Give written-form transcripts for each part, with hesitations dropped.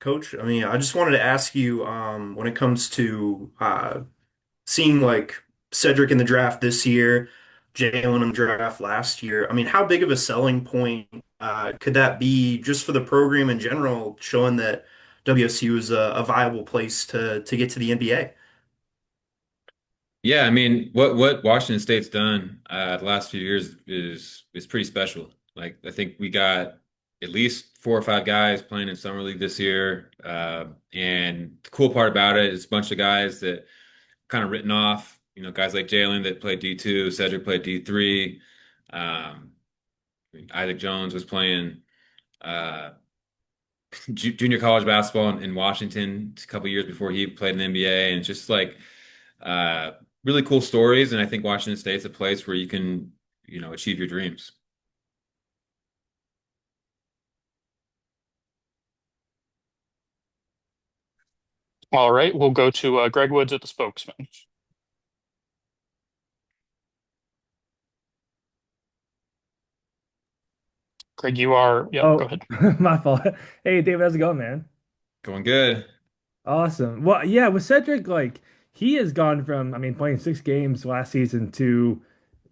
Coach. I just wanted to ask you, when it comes to seeing like Cedric in the draft this year, Jalen in the draft last year. How big of a selling point could that be just for the program in general, showing that WSU is a viable place to get to the NBA? Yeah, I mean, what Washington State's done the last few years is pretty special. Like, I think we got at least 4 or 5 guys playing in summer league this year, and the cool part about it is a bunch of guys that kind of written off. Guys like Jalen that played D2, Cedric played D3. Um, Isaac Jones was playing uh, junior college basketball in Washington a couple years before he played in the NBA, and it's just like uh, really cool stories. And I think Washington State's a place where you can, achieve your dreams. All right, we'll go to Greg Woods at the spokesman. Greg, yep, go Oh, ahead. my fault. Hey, David, how's it going, man? Going good. Awesome. Well, yeah, with Cedric, like he has gone from, playing 6 games last season to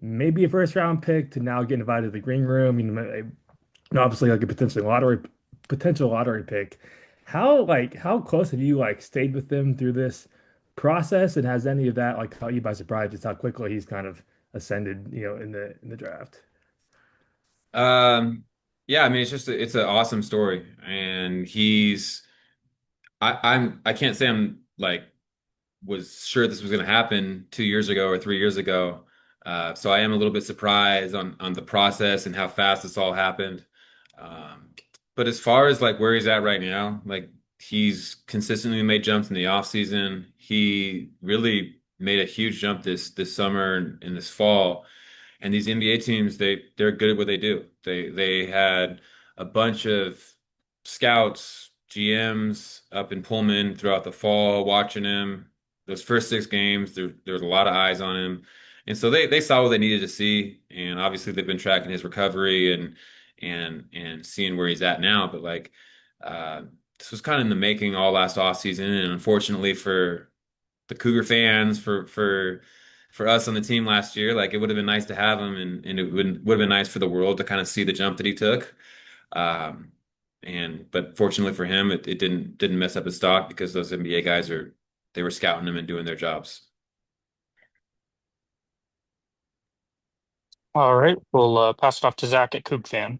maybe a first round pick to now getting invited to the green room. Obviously like a potential lottery pick. How close have you like stayed with them through this process, and has any of that like caught you by surprise just how quickly he's kind of ascended, in the draft? Um, yeah, I mean, it's an awesome story, and I can't say I'm like was sure this was going to happen 2 years ago or 3 years ago. So I am a little bit surprised on the process and how fast this all happened. Um, but as far as like where he's at right now, like he's consistently made jumps in the off season. He really made a huge jump this summer and this fall. And these NBA teams, they're good at what they do. They had a bunch of scouts, GMs up in Pullman throughout the fall watching him. Those first 6 games, there was a lot of eyes on him. And so they saw what they needed to see. And obviously they've been tracking his recovery and seeing where he's at now. But like uh this was kind of in the making all last off season. And unfortunately for the Cougar fans, for us on the team last year, like it would have been nice to have him, and it would have been nice for the world to kind of see the jump that he took. Um, but fortunately for him, it didn't mess up his stock because those NBA guys they were scouting him and doing their jobs. All right, we'll pass it off to Zach at Coug fan.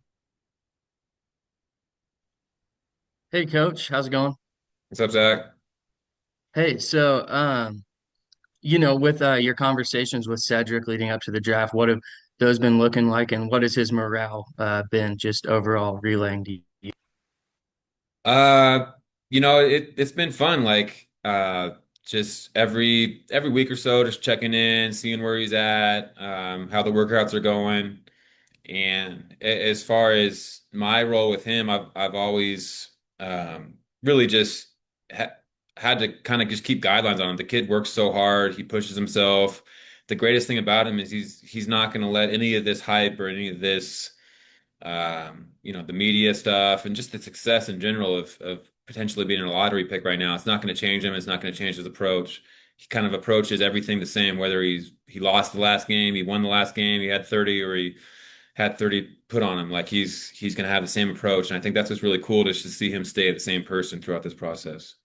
Hey coach, how's it going? What's up, Zach? Hey, with your conversations with Cedric leading up to the draft, what have those been looking like, and what has his morale been just overall relaying to you? Uh, it's been fun. Like, just every week or so, just checking in, seeing where he's at, how the workouts are going. And as far as my role with him, I've always really just had to kind of just keep guidelines on him. The kid works so hard, he pushes himself. The greatest thing about him is he's not going to let any of this hype or any of this the media stuff and just the success in general of potentially being a lottery pick right now. It's not going to change him. It's not going to change his approach. He kind of approaches everything the same, whether he lost the last game, he won the last game, he had 30, or he had 30 put on him. Like he's going to have the same approach. And I think that's what's really cool, just to see him stay the same person throughout this process.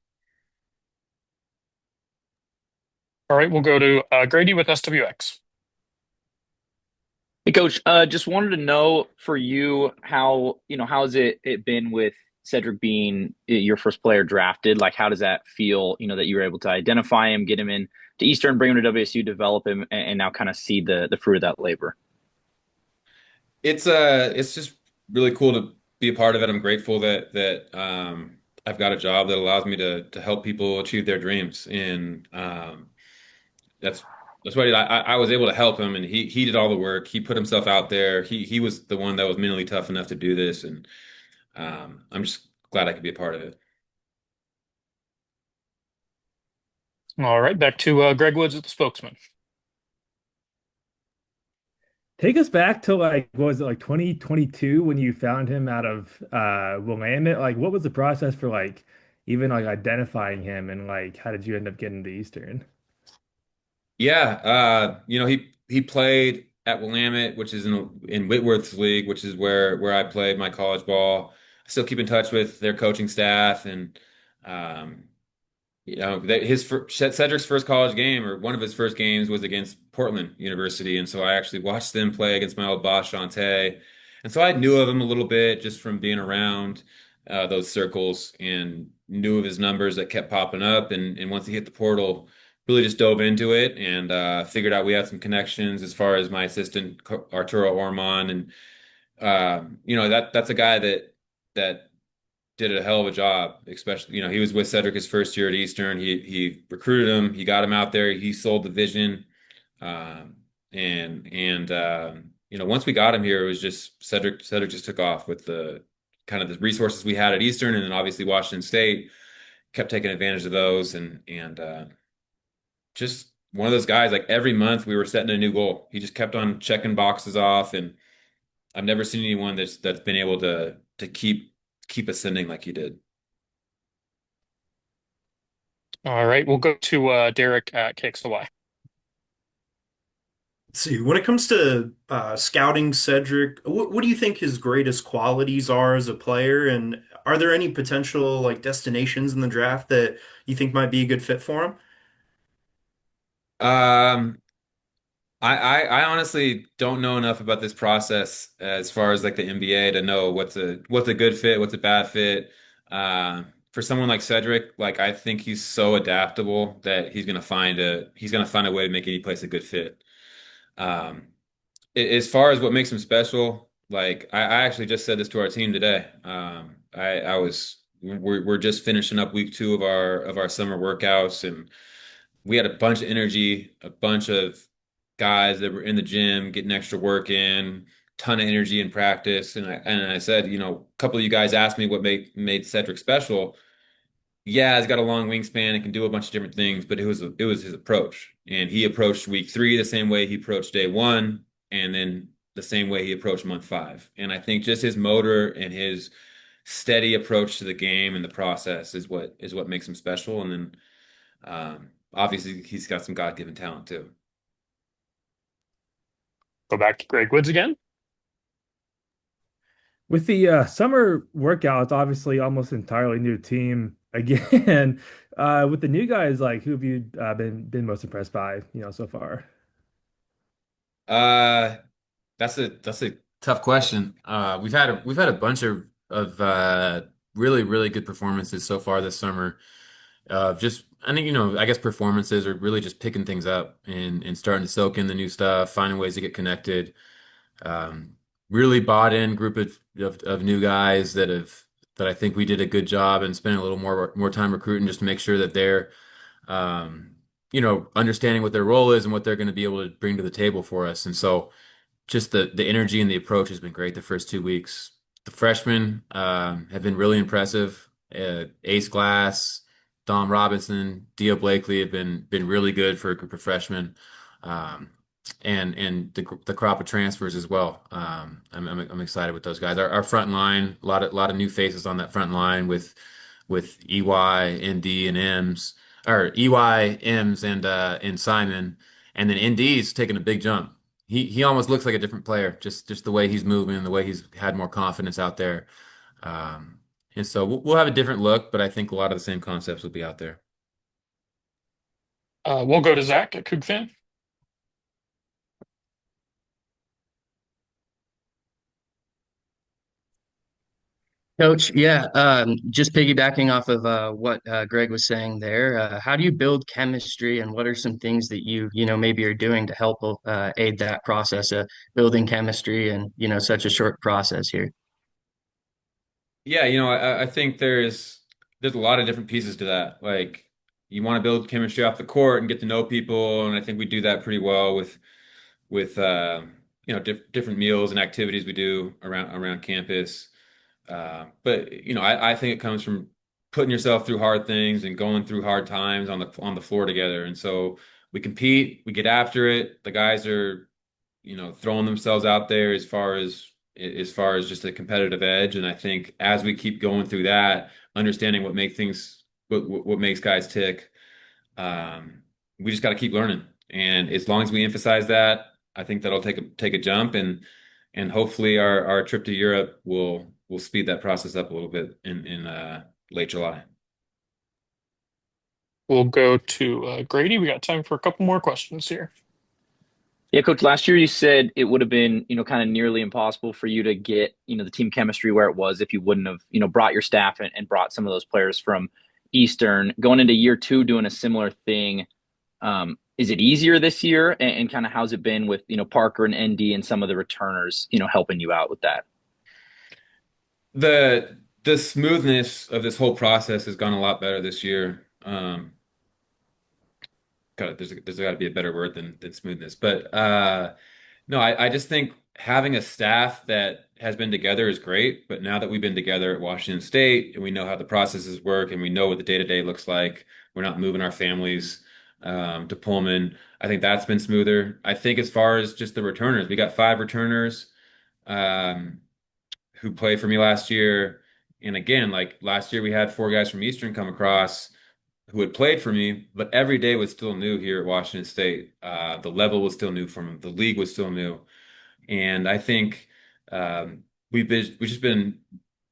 All right, we'll go to Grady with SWX. Hey, Coach, just wanted to know for you how, how's it been with Cedric being your first player drafted? Like, how does that feel, that you were able to identify him, get him in to Eastern, bring him to WSU, develop him, and now kind of see the fruit of that labor? It's just really cool to be a part of it. I'm grateful that I've got a job that allows me to help people achieve their dreams. And that's that's what I was able to help him, and he did all the work. He put himself out there. He was the one that was mentally tough enough to do this, and I'm just glad I could be a part of it. All right, back to Greg Woods at the spokesman. Take us back to like what was it like 2022 when you found him out of Willamette? Like what was the process for like even like identifying him and like how did you end up getting to Eastern? Yeah, he played at Willamette, which is in Whitworth's league, which is where I played my college ball. I still keep in touch with their coaching staff, and um, Cedric's first college game, or one of his first games, was against Portland University, and so I actually watched them play against my old boss Shantae, and so I knew of him a little bit just from being around those circles, and knew of his numbers that kept popping up, and once he hit the portal, really just dove into it, and figured out we had some connections as far as my assistant Arturo Orman, and that's a guy that did a hell of a job, especially, he was with Cedric his first year at Eastern. He recruited him, he got him out there, he sold the vision. Once we got him here, it was just Cedric just took off with the kind of the resources we had at Eastern, and then obviously Washington State kept taking advantage of those, and just one of those guys, like every month we were setting a new goal. He just kept on checking boxes off, and I've never seen anyone that's been able to keep ascending like he did. All right, we'll go to Derek at KXLY. Let's see, when it comes to scouting Cedric, what do you think his greatest qualities are as a player? And are there any potential like destinations in the draft that you think might be a good fit for him? Um, I honestly don't know enough about this process as far as like the NBA to know what's a good fit, what's a bad fit. For someone like Cedric, like I think he's so adaptable that he's gonna find a way to make any place a good fit. Um, as far as what makes him special, like I actually just said this to our team today. We're just finishing up week 2 of our summer workouts, and we had a bunch of energy, a bunch of guys that were in the gym getting extra work in, ton of energy in practice. And I said, a couple of you guys asked me what made Cedric special. Yeah, he's got a long wingspan and can do a bunch of different things, but it was his approach. And he approached week 3 the same way he approached day 1, and then the same way he approached month 5. And I think just his motor and his steady approach to the game and the process is what makes him special. And then obviously he's got some God-given talent too. Go back to Greg Woods again. With the summer workouts, obviously almost entirely new team again. With the new guys, like who have you been most impressed by, so far? Uh, that's a tough question. We've had a bunch of really really good performances so far this summer. Just I think I guess performances are really just picking things up and starting to soak in the new stuff, finding ways to get connected. Um, Really bought in group of new guys that I think we did a good job and spending a little more time recruiting just to make sure that they're understanding what their role is and what they're going to be able to bring to the table for us. And so just the energy and the approach has been great the first 2 weeks. The freshmen have been really impressive. Ace Glass, Dom Robinson, Dio Blakely have been really good for a group of freshmen, um, and the crop of transfers as well. I'm excited with those guys. Our front line, a lot of new faces on that front line with EY, ND, and M's, or EY, M's, and Simon, and then ND's taking a big jump. He almost looks like a different player, just the way he's moving, the way he's had more confidence out there. Um, and so we'll have a different look, but I think a lot of the same concepts will be out there. We'll go to Zach at Coug Fan. Coach, yeah, just piggybacking off of what Greg was saying there, how do you build chemistry and what are some things that maybe are doing to help aid that process of building chemistry and, such a short process here? Yeah, I think there's a lot of different pieces to that. Like you want to build chemistry off the court and get to know people, and I think we do that pretty well with different meals and activities we do around campus. But I think it comes from putting yourself through hard things and going through hard times on the floor together. And so we compete, we get after it. The guys are throwing themselves out there as far as just a competitive edge. And I think as we keep going through that, understanding what make things what makes guys tick. Um, we just got to keep learning, and as long as we emphasize that, I think that'll take a jump, and hopefully our trip to Europe will speed that process up a little bit in late July. We'll go to Grady. We got time for a couple more questions here. Yeah, coach, last year you said it would have been, kind of nearly impossible for you to get, the team chemistry where it was if you wouldn't have, brought your staff and brought some of those players from Eastern. Going into year two, doing a similar thing. Is it easier this year? And kind of how's it been with, Parker and ND and some of the returners, helping you out with that? The smoothness of this whole process has gone a lot better this year. There's got to be a better word than smoothness, but no, I just think having a staff that has been together is great. But now that we've been together at Washington State and we know how the processes work and we know what the day-to-day looks like, we're not moving our families to Pullman. I think that's been smoother. I think as far as just the returners, we got 5 returners um, who played for me last year. And again, like last year, we had 4 guys from Eastern come across who had played for me, but every day was still new here at Washington State. The level was still new for them. The league was still new. And I think we've just been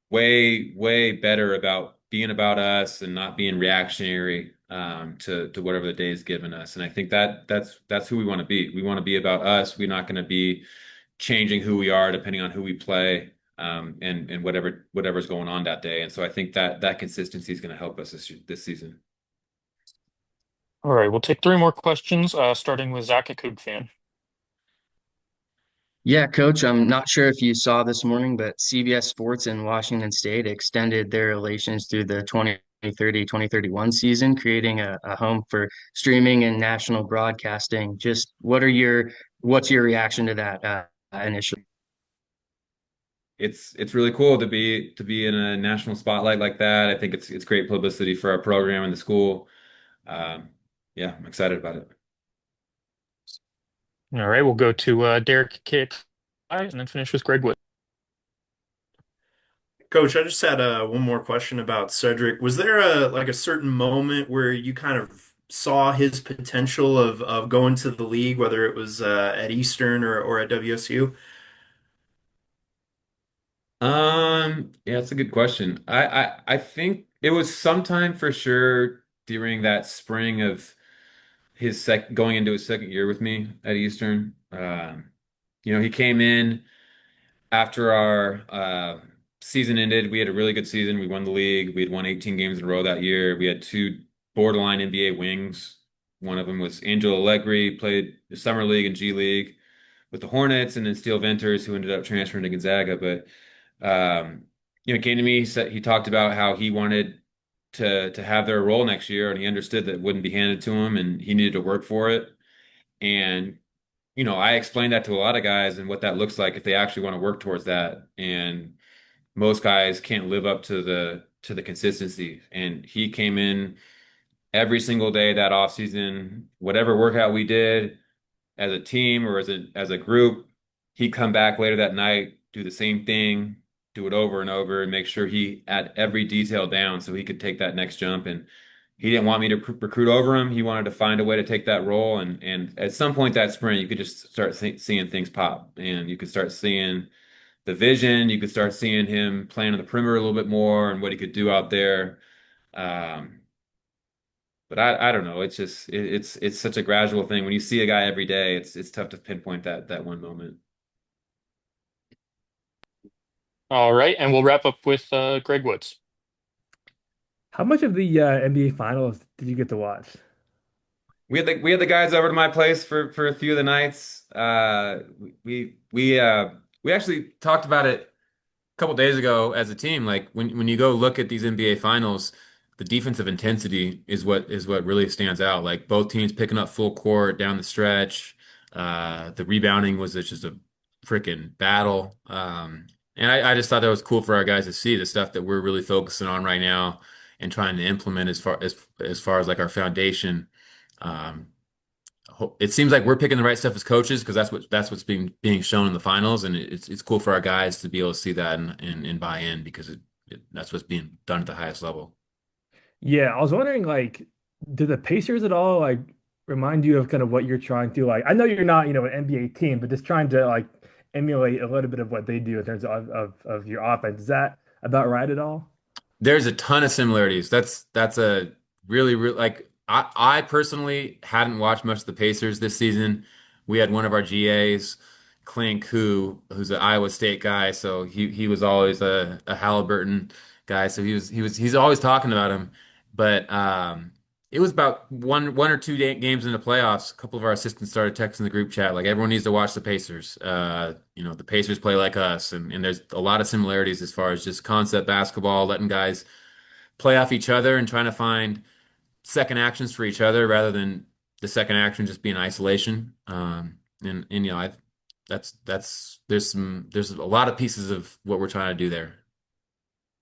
way better about being about us and not being reactionary to whatever the day is given us. And I think that's who we want to be. We want to be about us. We're not going to be changing who we are depending on who we play and whatever's going on that day. And so I think that consistency is going to help us this season. All right, we'll take 3 more questions, starting with Zach at Coug fan. Yeah, Coach, I'm not sure if you saw this morning, but CBS Sports in Washington State extended their relations through the 2030-2031 season, creating a home for streaming and national broadcasting. Just what's your reaction to that initially? It's really cool to be in a national spotlight like that. I think it's great publicity for our program and the school. Um, yeah, I'm excited about it. All right, we'll go to Derek Kitt and then finish with Greg Wood. Coach, I just had one more question about Cedric. Was there a certain moment where you kind of saw his potential of going to the league, whether it was at Eastern or at WSU? Yeah, that's a good question. I think it was sometime for sure during that spring of his going into his second year with me at Eastern. He came in after our season ended. We had a really good season. We won the league. We had won 18 games in a row that year. We had 2 borderline NBA wings. One of them was Angelo Allegri, played the summer league and G League with the Hornets, and then Steele Venters, who ended up transferring to Gonzaga. But he came to me. He talked about how he wanted to have their role next year, and he understood that it wouldn't be handed to him, and he needed to work for it. And I explained that to a lot of guys and what that looks like if they actually want to work towards that. And most guys can't live up to the consistency. And he came in every single day that off season, whatever workout we did as a team or as a group, he'd come back later that night, do the same thing, do it over and over, and make sure he had every detail down so he could take that next jump. And he didn't want me to recruit over him. He wanted to find a way to take that role. And at some point that spring, you could just start seeing things pop, and you could start seeing the vision. You could start seeing him playing on the perimeter a little bit more and what he could do out there. Um, but I don't know. It's just it's such a gradual thing. When you see a guy every day, it's tough to pinpoint that one moment. All right, and we'll wrap up with Greg Woods. How much of the NBA Finals did you get to watch? We had the guys over to my place for a few of the nights. We actually talked about it a couple days ago as a team. Like when you go look at these NBA finals, the defensive intensity is what really stands out. Like both teams picking up full court down the stretch. The rebounding was just a freaking battle. And I just thought that was cool for our guys to see the stuff that we're really focusing on right now and trying to implement as far as like our foundation. Um, it seems like we're picking the right stuff as coaches because that's what's being shown in the finals, and it's cool for our guys to be able to see that and buy in because that's what's being done at the highest level. Yeah, I was wondering, like, do the Pacers at all like remind you of kind of what you're trying to like? I know you're not, an NBA team, but just trying to like emulate a little bit of what they do in terms of your offense. Is that about right at all? There's a ton of similarities. That's a really like I personally hadn't watched much of the Pacers this season. We had one of our GAs, Clink, who's an Iowa State guy, so he was always a Halliburton guy, so he's always talking about him. But it was about one or two games in the playoffs. A couple of our assistants started texting the group chat like everyone needs to watch the Pacers. The Pacers play like us, and there's a lot of similarities as far as just concept basketball, letting guys play off each other and trying to find second actions for each other rather than the second action just being isolation. And I that's there's a lot of pieces of what we're trying to do there.